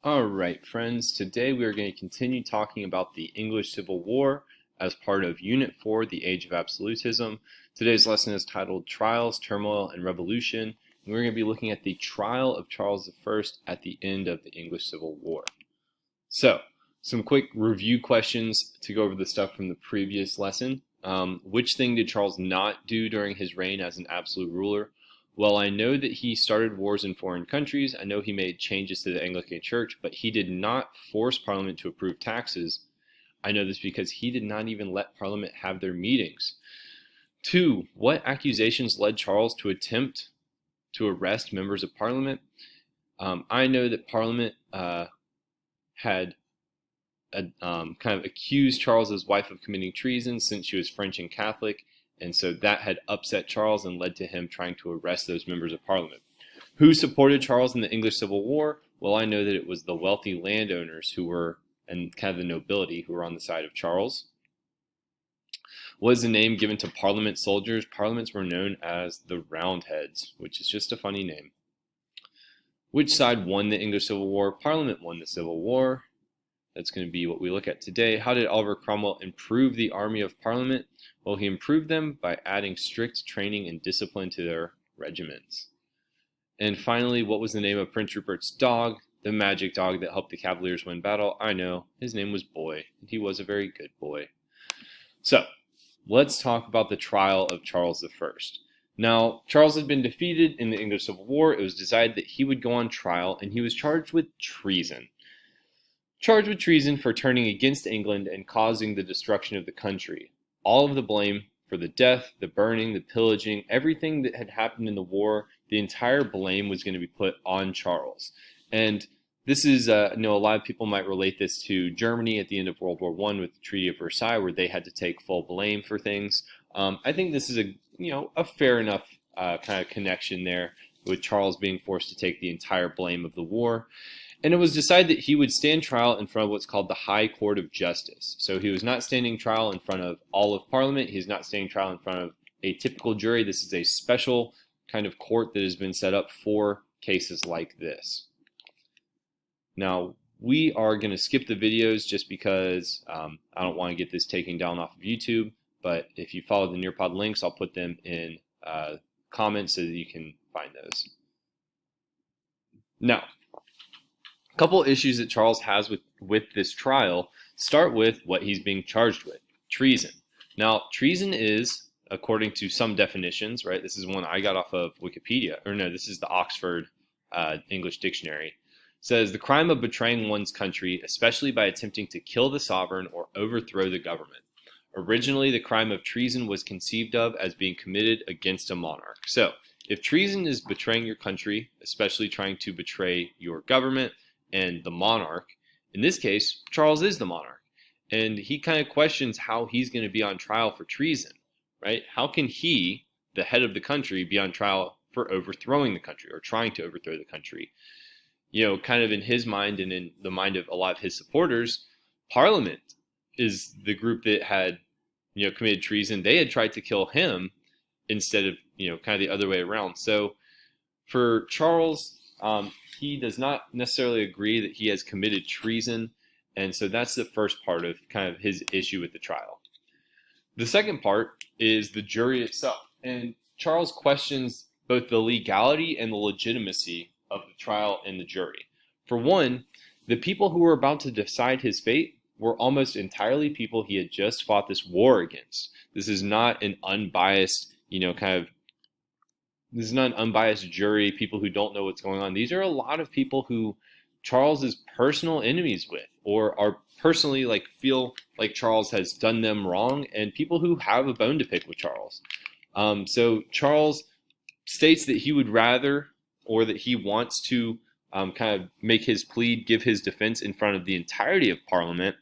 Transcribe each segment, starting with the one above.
All right, friends, today we are going to continue talking about the English Civil War as part of Unit 4, The Age of Absolutism. Today's lesson is titled Trials, Turmoil, and Revolution, and we're going to be looking at the trial of Charles I at the end of the English Civil War. So, some quick review questions to go over the stuff from the previous lesson. Which thing did Charles not do during his reign as an absolute ruler? Well, I know that he started wars in foreign countries. I know he made changes to the Anglican Church, but he did not force Parliament to approve taxes. I know this because he did not even let Parliament have their meetings. 2. What accusations led Charles to attempt to arrest members of Parliament? I know that Parliament had kind of accused Charles's wife of committing treason since she was French and Catholic, and so that had upset Charles and led to him trying to arrest those members of Parliament. Who supported Charles in the English Civil War? Well, I know that it was the wealthy landowners and kind of the nobility who were on the side of Charles. Was the name given to Parliament soldiers? Parliaments were known as the Roundheads, which is just a funny name. Which side won the English Civil War? Parliament won the Civil War. That's going to be what we look at today. How did Oliver Cromwell improve the army of Parliament? Well, he improved them by adding strict training and discipline to their regiments. And finally, what was the name of Prince Rupert's dog? The magic dog that helped the Cavaliers win battle? I know, his name was Boy, and he was a very good boy. So, let's talk about the trial of Charles I. Now, Charles had been defeated in the English Civil War. It was decided that he would go on trial, and he was charged with treason. Charged with treason for turning against England and causing the destruction of the country. All of the blame for the death, the burning, the pillaging, everything that had happened in the war, the entire blame was going to be put on Charles. And this is, a lot of people might relate this to Germany at the end of World War I with the Treaty of Versailles, where they had to take full blame for things. I think this is a fair enough kind of connection there, with Charles being forced to take the entire blame of the war. And it was decided that he would stand trial in front of what's called the High Court of Justice. So he was not standing trial in front of all of Parliament. He's not standing trial in front of a typical jury. This is a special kind of court that has been set up for cases like this. Now, we are going to skip the videos just because I don't want to get this taken down off of YouTube. But if you follow the Nearpod links, I'll put them in comments so that you can find those. Now, a couple issues that Charles has with this trial start with what he's being charged with: treason. Now, treason is, according to some definitions, right? This is one I got off of Wikipedia, or no, this is the Oxford English Dictionary. Says the crime of betraying one's country, especially by attempting to kill the sovereign or overthrow the government. Originally, the crime of treason was conceived of as being committed against a monarch. So, if treason is betraying your country, especially trying to betray your government and the monarch, in this case, Charles is the monarch. And he kind of questions how he's going to be on trial for treason, right? How can he, the head of the country, be on trial for overthrowing the country or trying to overthrow the country? Kind of in his mind and in the mind of a lot of his supporters, Parliament is the group that had, committed treason. They had tried to kill him instead of, kind of the other way around. So for Charles, he does not necessarily agree that he has committed treason. And so that's the first part of kind of his issue with the trial. The second part is the jury itself. And Charles questions both the legality and the legitimacy of the trial and the jury. For one, the people who were about to decide his fate were almost entirely people he had just fought this war against. This is not an unbiased, this is not an unbiased jury, people who don't know what's going on. These are a lot of people who Charles is personal enemies with, or are personally feel like Charles has done them wrong, and people who have a bone to pick with Charles. So Charles states that he would rather, or that he wants to kind of make his plea, give his defense in front of the entirety of Parliament,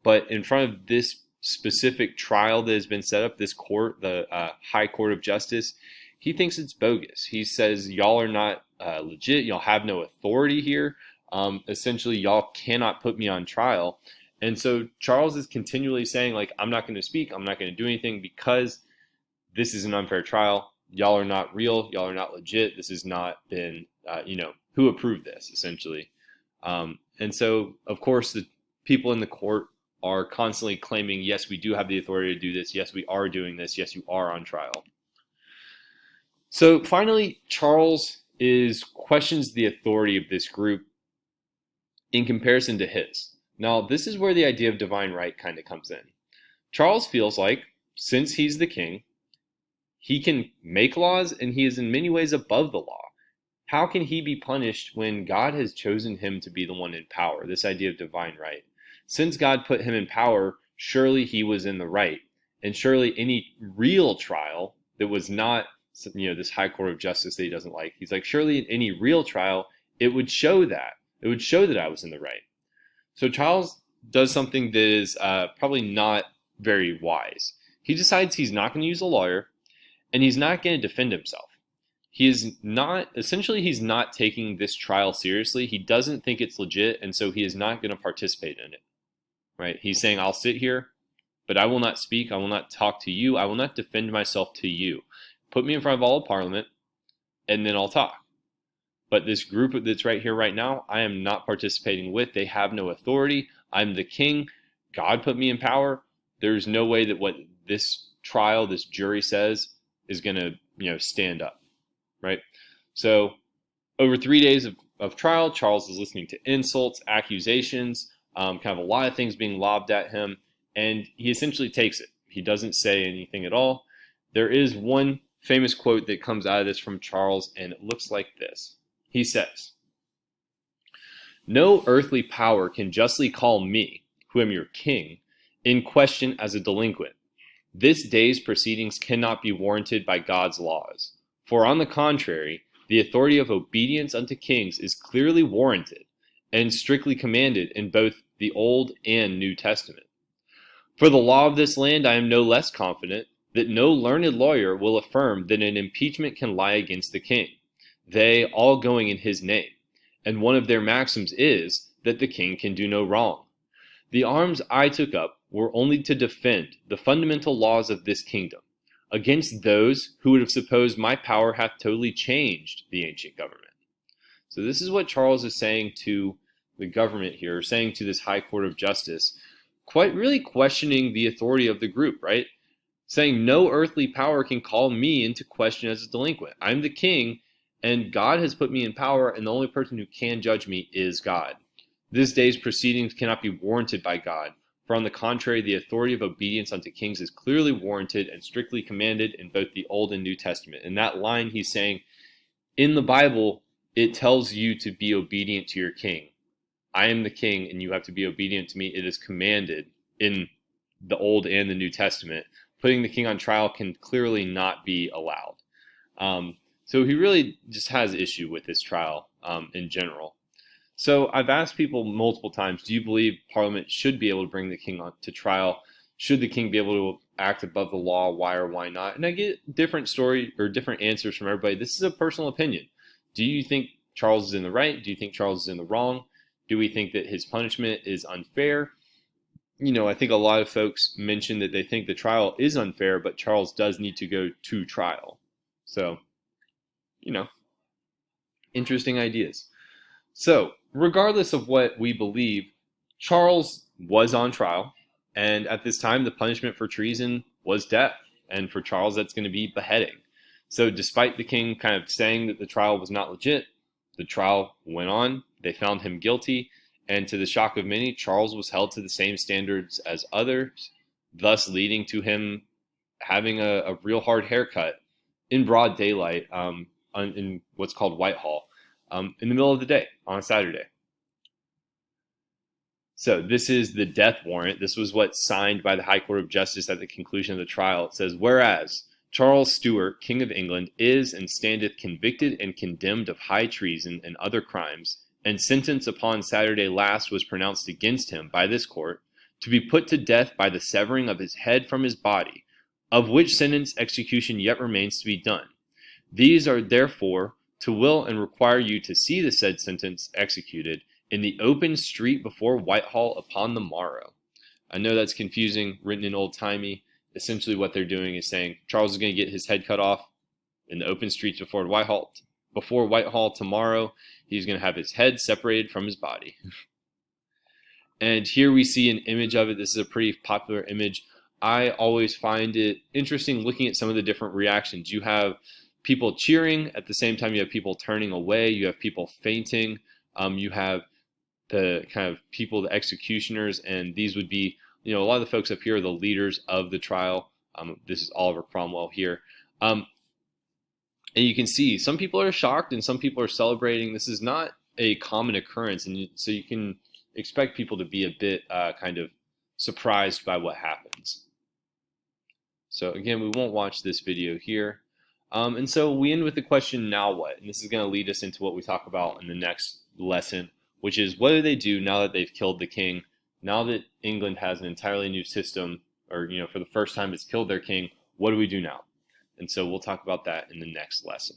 but in front of this specific trial that has been set up, this court, the High Court of Justice, he thinks it's bogus. He says, y'all are not legit, y'all have no authority here, essentially y'all cannot put me on trial. And so Charles is continually saying, I'm not going to speak, I'm not going to do anything because this is an unfair trial. Y'all are not real. Y'all are not legit. This has not been, who approved this, essentially. And so, of course, the people in the court are constantly claiming, yes, we do have the authority to do this. Yes, we are doing this. Yes, you are on trial. So finally, Charles questions the authority of this group in comparison to his. Now, this is where the idea of divine right kind of comes in. Charles feels like, since he's the king, he can make laws and he is in many ways above the law. How can he be punished when God has chosen him to be the one in power? This idea of divine right. Since God put him in power, surely he was in the right. And surely any real trial that was not, this high court of justice that he doesn't like, he's like, surely in any real trial, it would show that. It would show that I was in the right. So Charles does something that is probably not very wise. He decides he's not going to use a lawyer, and he's not going to defend himself. He's not taking this trial seriously. He doesn't think it's legit, and so he is not going to participate in it. Right? He's saying, I'll sit here, but I will not speak. I will not talk to you. I will not defend myself to you. Put me in front of all of Parliament, and then I'll talk. But this group that's right here right now, I am not participating with. They have no authority. I'm the king. God put me in power. There's no way that what this trial, this jury says is going to, stand up. Right? So over 3 days of trial, Charles is listening to insults, accusations, kind of a lot of things being lobbed at him, and he essentially takes it. He doesn't say anything at all. There is one famous quote that comes out of this from Charles, and it looks like this. He says, "No earthly power can justly call me, who am your king, in question as a delinquent. This day's proceedings cannot be warranted by God's laws. For on the contrary, the authority of obedience unto kings is clearly warranted and strictly commanded in both the Old and New Testament. For the law of this land I am no less confident that no learned lawyer will affirm that an impeachment can lie against the king, they all going in his name, and one of their maxims is that the king can do no wrong. The arms I took up were only to defend the fundamental laws of this kingdom against those who would have supposed my power hath totally changed the ancient government." So this is what Charles is saying to the government here, saying to this high court of justice, quite really questioning the authority of the group, right? Saying no earthly power can call me into question as a delinquent. I'm the king, and God has put me in power, and the only person who can judge me is God. This day's proceedings cannot be warranted by God. For on the contrary, the authority of obedience unto kings is clearly warranted and strictly commanded in both the Old and New Testament. In that line, he's saying, in the Bible, it tells you to be obedient to your king. I am the king, and you have to be obedient to me. It is commanded in the Old and the New Testament. Putting the king on trial can clearly not be allowed. So he really just has issue with this trial in general. So I've asked people multiple times, do you believe Parliament should be able to bring the king to trial? Should the king be able to act above the law? Why or why not? And I get different story or different answers from everybody. This is a personal opinion. Do you think Charles is in the right? Do you think Charles is in the wrong? Do we think that his punishment is unfair? I think a lot of folks mention that they think the trial is unfair, but Charles does need to go to trial. So, interesting ideas. So, regardless of what we believe, Charles was on trial, and at this time, the punishment for treason was death, and for Charles, that's going to be beheading. So, despite the king kind of saying that the trial was not legit, the trial went on, they found him guilty, and to the shock of many, Charles was held to the same standards as others, thus leading to him having a real hard haircut in broad daylight in what's called Whitehall. In the middle of the day on a Saturday. So this is the death warrant. This was what's signed by the High Court of Justice at the conclusion of the trial. It says, "Whereas Charles Stuart, King of England, is and standeth convicted and condemned of high treason and other crimes, and sentence upon Saturday last was pronounced against him by this court, to be put to death by the severing of his head from his body, of which sentence execution yet remains to be done. These are therefore to will and require you to see the said sentence executed in the open street before Whitehall upon the morrow." I know that's confusing, written in old-timey. Essentially what they're doing is saying Charles is going to get his head cut off in the open streets before Whitehall tomorrow. he's going to have his head separated from his body. And here we see an image of it. This is a pretty popular image. I always find it interesting looking at some of the different reactions. You have people cheering, at the same time you have people turning away, you have people fainting, you have the kind of people, the executioners, and these would be, a lot of the folks up here are the leaders of the trial. This is Oliver Cromwell here. And you can see some people are shocked and some people are celebrating. This is not a common occurrence, and so you can expect people to be a bit kind of surprised by what happens. So again, we won't watch this video here. And so we end with the question, now what? And this is going to lead us into what we talk about in the next lesson, which is what do they do now that they've killed the king? Now that England has an entirely new system, or for the first time it's killed their king, what do we do now? And so we'll talk about that in the next lesson.